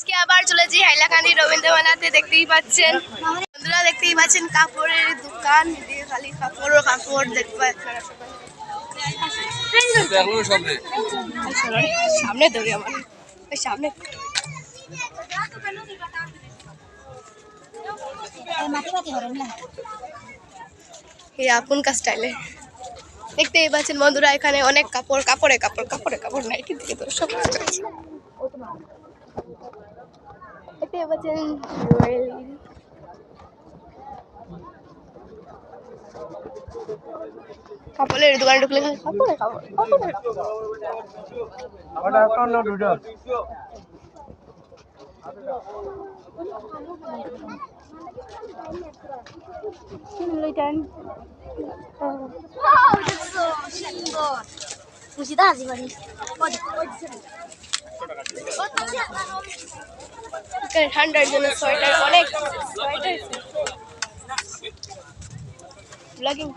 আজকে আবার চলেছি হাইলাকান্দি রবীন্দ্র মেলাতে। দেখতেই পাচ্ছেন বন্ধুরা, দেখতেই পাচ্ছেন কাপড়ের দোকান, খালি কাপড় কাপড় দেখতে সামনে ধরে আমার সামনে আপন কা স্টাইলে দেখতেই পাচ্ছেন বন্ধুরা, এখানে অনেক কাপড় কাপড়ে কাপড় কাপড়ে কাপড় নাইটি থেকে তো সব দেখতে পাচ্ছেন জুয়েলারি। কাপড়ের দোকানে ঢুকলে কাপড়ে কাপড় ঠান্ডার জন্য সোয়েটার, অনেক সোয়েটার ব্লগিং।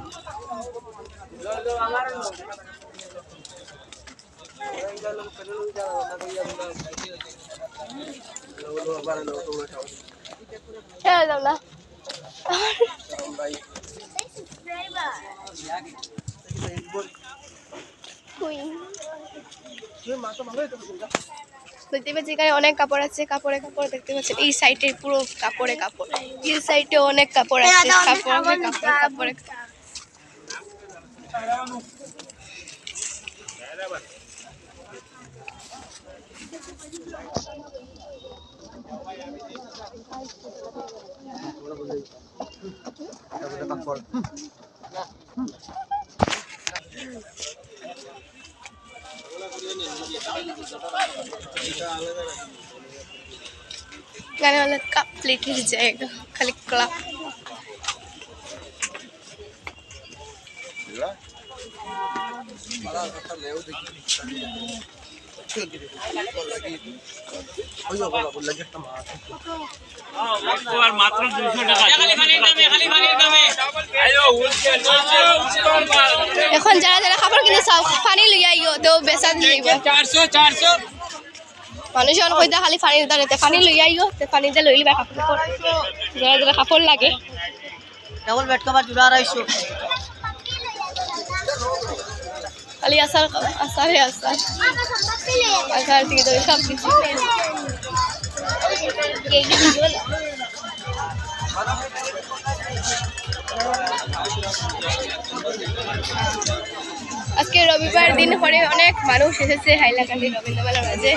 না দেখতে পাচ্ছি এখানে অনেক কাপড় আছে, কাপড়ে কাপড় দেখতে পাচ্ছেন। এই সাইডে পুরো কাপড়ে কাপড়, এই সাইডে অনেক কাপড় আছে, কাপড়ে কাপড় কাপড়ে। গানে वाला कप प्लेट ही जाएगा खाली क्लब। এখন যারা যারা খাবার কিনে সব পানি লইয়া আইও তো বেচা দিইবা 400 মানুষ এখন কইতা খালি পানির দাঁড়াতে পানি লইয়া আইও তে পানিতে লই লিবা কাপড়। যারা যারা কাপড় লাগে ডাবল বেড কভার জুড়া 250 খালি আসার আসারে আসার আসার থেকে তো সব কিছু আজকে রবিবার দিন পরে অনেক মানুষ এসেছে হাইলাকান্দি রবীন্দ্র মেলার মাঝে।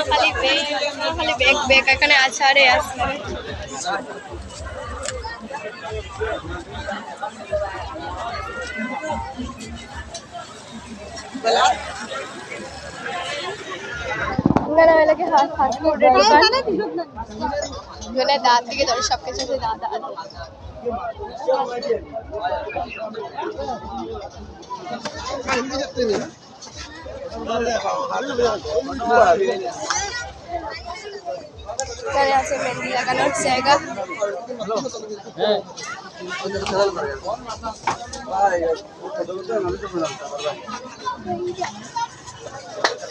খালি ব্যাগ ব্যাগ এখানে আছাড়ে আসছে। ফাস্টফুডের দোকান, এখানে দাঁত থেকে ধরে সব কিছু আছে। দাঁত এখানে আছে মেহেন্দি লাগানোর জায়গা।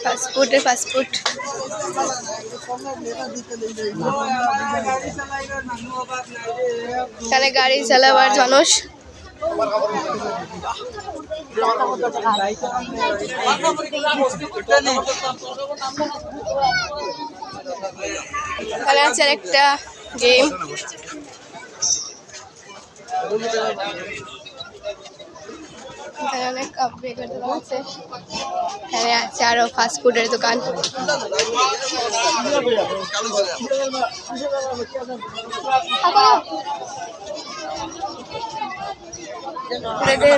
ফাস্টফুড এখানে গাড়ি চালাবার মানুষ। এখানে আছে একটা গেম। এখানে অনেক কাপ বেগের দোকান আছে। এখানে আছে আরো ফাস্টফুডের দোকান।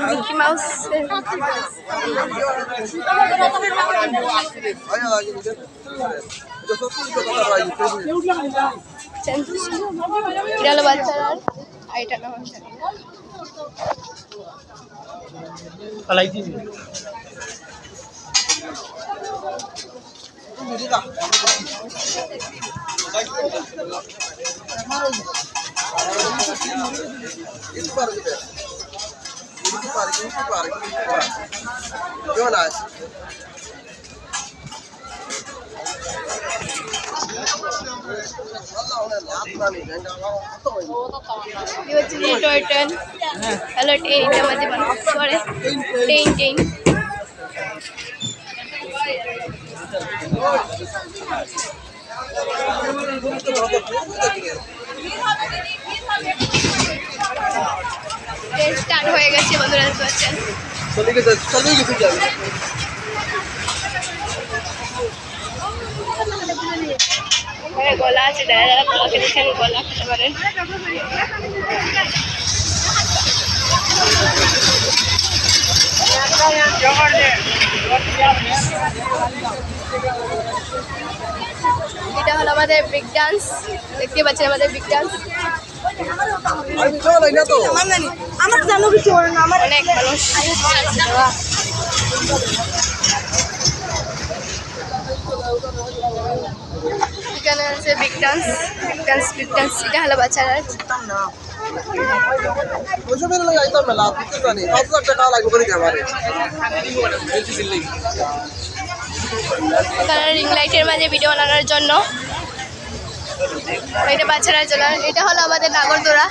মিকি মাউস এটা হলো বাচ্চারা, আর এটা না ये बच्चे ये टॉय ट्रेन हेलो ट्रेन के मजे बना sorry train train train start হয়ে গেছে বন্ধুরা দেখতে পাচ্ছেন গলা আছে যারা যারা গলাকে দেখেন গলা খেতে পারেন এটা হলো আমাদের ব্রেক ডান্স দেখতে পাচ্ছেন আমাদের ব্রেক ডান্স আমার জানো কিছু না আমার অনেক মানুষ এখানে আছে ব্রেক ডান্স এটা হলো বাচ্চারা রিং লাইটের মাঝে ভিডিও বানানোর জন্য এটা বাচ্চারা চলে এটা হলো আমাদের নাগরদোলা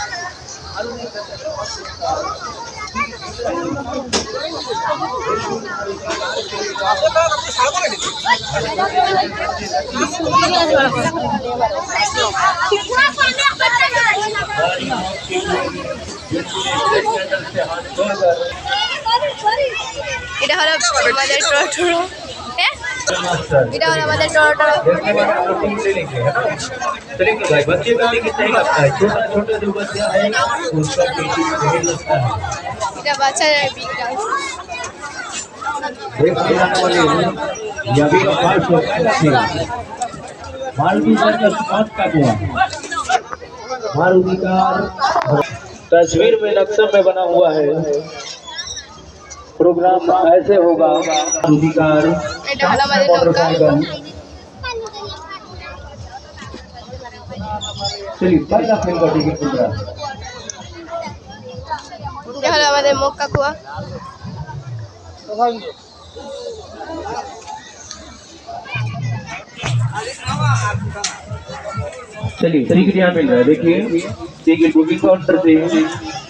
এটা হলো আমাদের টোটো এটা হলো আমাদের টোটো बच्चे का लेके सही लगता है छोटा छोटा जो बच्चा है उसका पेटी सही लगता है এটা বাচ্চারা বিগ ডান্স देख बनाने वाले ये अभी पास हो गए मालवी सर्कस पास का हुआ मालवी का तस्वीर में नक्शा में बना हुआ है प्रोग्राम ऐसे होगा अधिकार এটা হলো আমাদের নৌকা चलिए पहला फिल्म का टिकट मिल रहा है এটা হলো আমাদের মক্কা কুয়া चलिए टिकट यहाँ मिल रहा है देखिए टिकट बुकिंग काउंटर से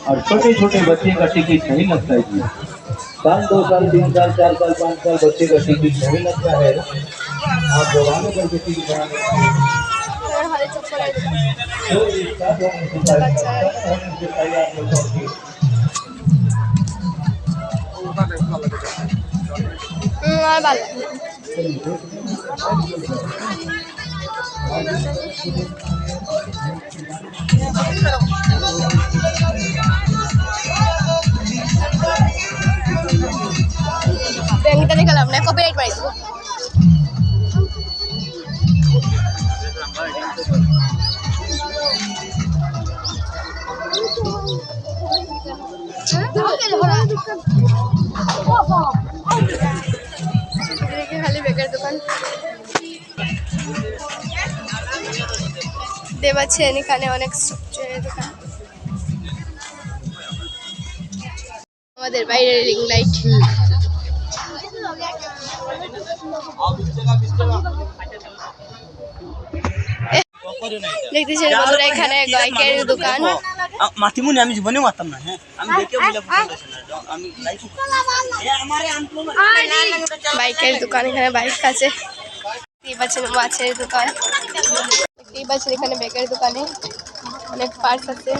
और छोटे छोटे बच्चे का टिकट नहीं लगता है जी 1 2 साल 3 साल 4 साल 5 साल बच्चे का टिकट नहीं लगता है आप जवानों पर टिकट बनाने হাতে চপ্পল আছে तो इसका जो আর ভালো ব্যাংকটা দেখালাম না কপিরাইট পাই দেবো খালি বেকার দোকান দেবাচ্ছেন এখানে অনেক দোকান আমাদের বাইরের রিং লাইট দেখতেছেন বন্ধুরা এখানে বাইকের দোকান মাতিমুনি আমি জীবনে মারতাম না হ্যাঁ আমি দেখে বলে আমি লাইফ বাইকের দোকান এখানে বাইক আছে দেখতেই পাচ্ছেন মাছের দোকান দেখতেই পাচ্ছেন এখানে ব্যাগের দোকানে অনেক পার্স আছে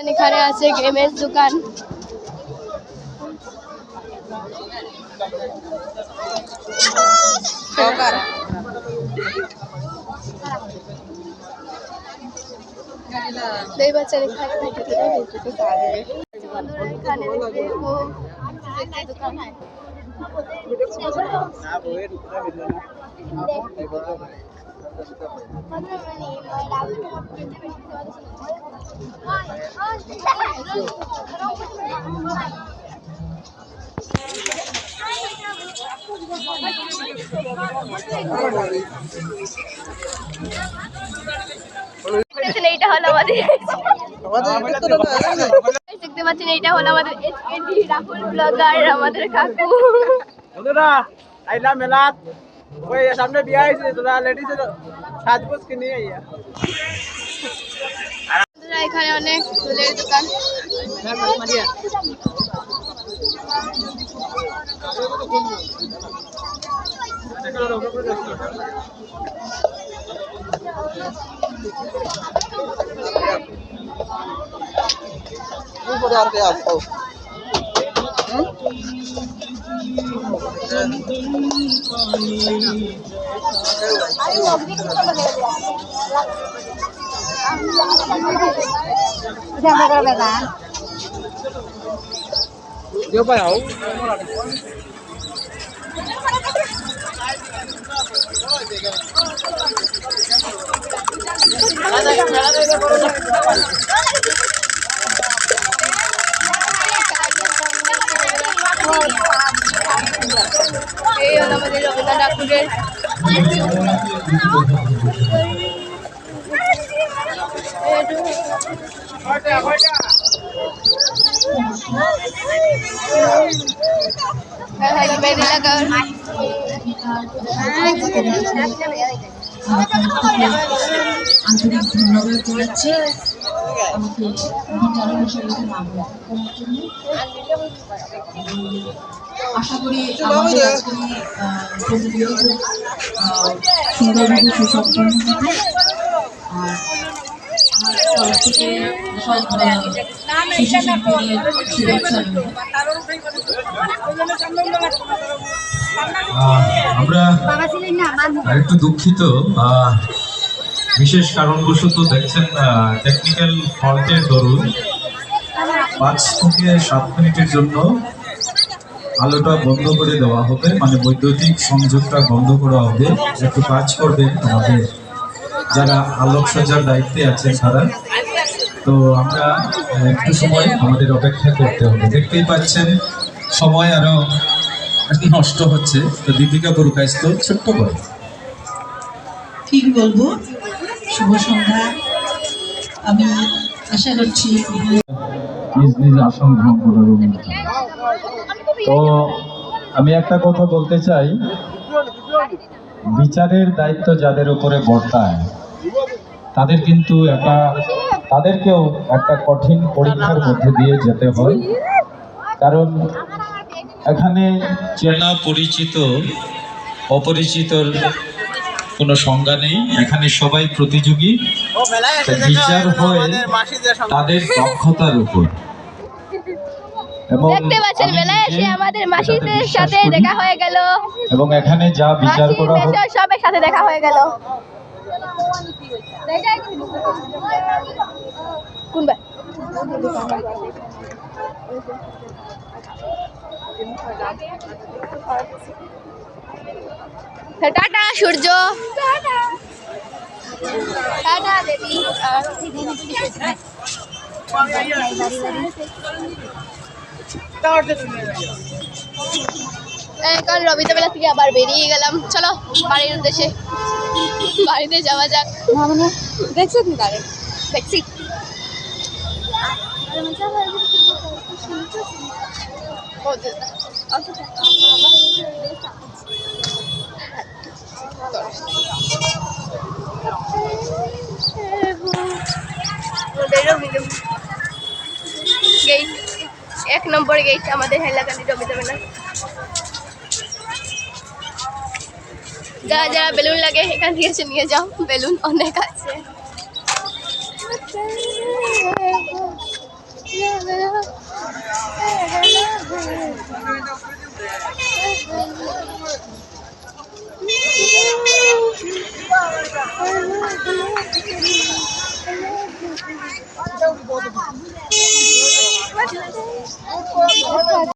এখানে আছে গেমের দোকান दही बच्चा ने खाया नहीं तो नहीं तो खा रहे हैं दुकान है এইটা হলো আমাদের দেখতে পাচ্ছেন এইটা হলো আমাদের HKD রাহুল ব্লগার আমাদের কাকু বন্ধুরা আইলা মেলাত ওই সামনে বিয়া হইছে তোরা লেডিস সাজগোজ কিনে আইয়া বন্ধুরা এখানে অনেক ফুলের দোকান Dia apa ya? এই হলো আমাদের রবীন্দ্রনাথ ঠাকুরের মেহেদি লাগার আন্তরিক ধন্যবাদ জানাচ্ছি আমাকে বিদ্যালয় হিসেবে নাম করার জন্য। আশা করি আমাদের আজকের প্রতিযোগিতা সুন্দরভাবে সুসম্পন্ন হবে। আর আমার তরফ থেকে সব শিশু শিল্পীদের শুভেচ্ছা রইল। আমরা একটু দুঃখিত, বিশেষ কারণবশত দেখছেন টেকনিক্যাল ফল্টের দরুন 5 থেকে 7 মিনিটের জন্য আলোটা বন্ধ করে দেওয়া হবে, মানে বৈদ্যুতিক সংযোগটা বন্ধ করা হবে। একটু কাজ করবেন আমাদের যারা আলোকসজ্জার দায়িত্বে আছেন তারা। তো আমরা একটু সময় আমাদের অপেক্ষা করতে হবে। দেখতেই পাচ্ছেন সময় আরো নষ্ট হচ্ছে। তো দীপিকা পুরকাইস্ত ছোট্ট করে ঠিক বলবো, শুভ সন্ধ্যা। আমি আশা করছি নিজ নিজ আসন গ্রহণ করার অনুমতি। তো আমি একটা কথা বলতে চাই, বিচারের দায়িত্ব যাদের উপরে বর্তায় তাদেরকেও একটা কঠিন পরীক্ষার মধ্যে দিয়ে যেতে হয়। কারণ এখানে চেনা পরিচিত অপরিচিতর কোনো সংজ্ঞা নেই, এখানে সবাই প্রতিযোগী। বিচার হয় তাদের দক্ষতার উপর। দেখতে পাচ্ছেন মেলায় এসে আমাদের মাসিদের সাথে দেখা হয়ে গেল এবং এখানে যা বিচার করা হবে সবার সাথে দেখা হয়ে গেল। কোনবা টাটা সূর্য, টাটা দেবী। এখন রবিবারবেলা থেকে আবার বেরিয়ে গেলাম। চলো বাড়ির উদ্দেশ্যে, বাড়িতে যাওয়া যাক। দেখছো কি গাড়ি? দেখছি। গেট 1 নম্বর গেট আমাদের হাইলাকান্দি রবীন্দ্রমেলা। যারা যারা বেলুন লাগে এখান থেকে এসে নিয়ে যাও, বেলুন অনেক আছে।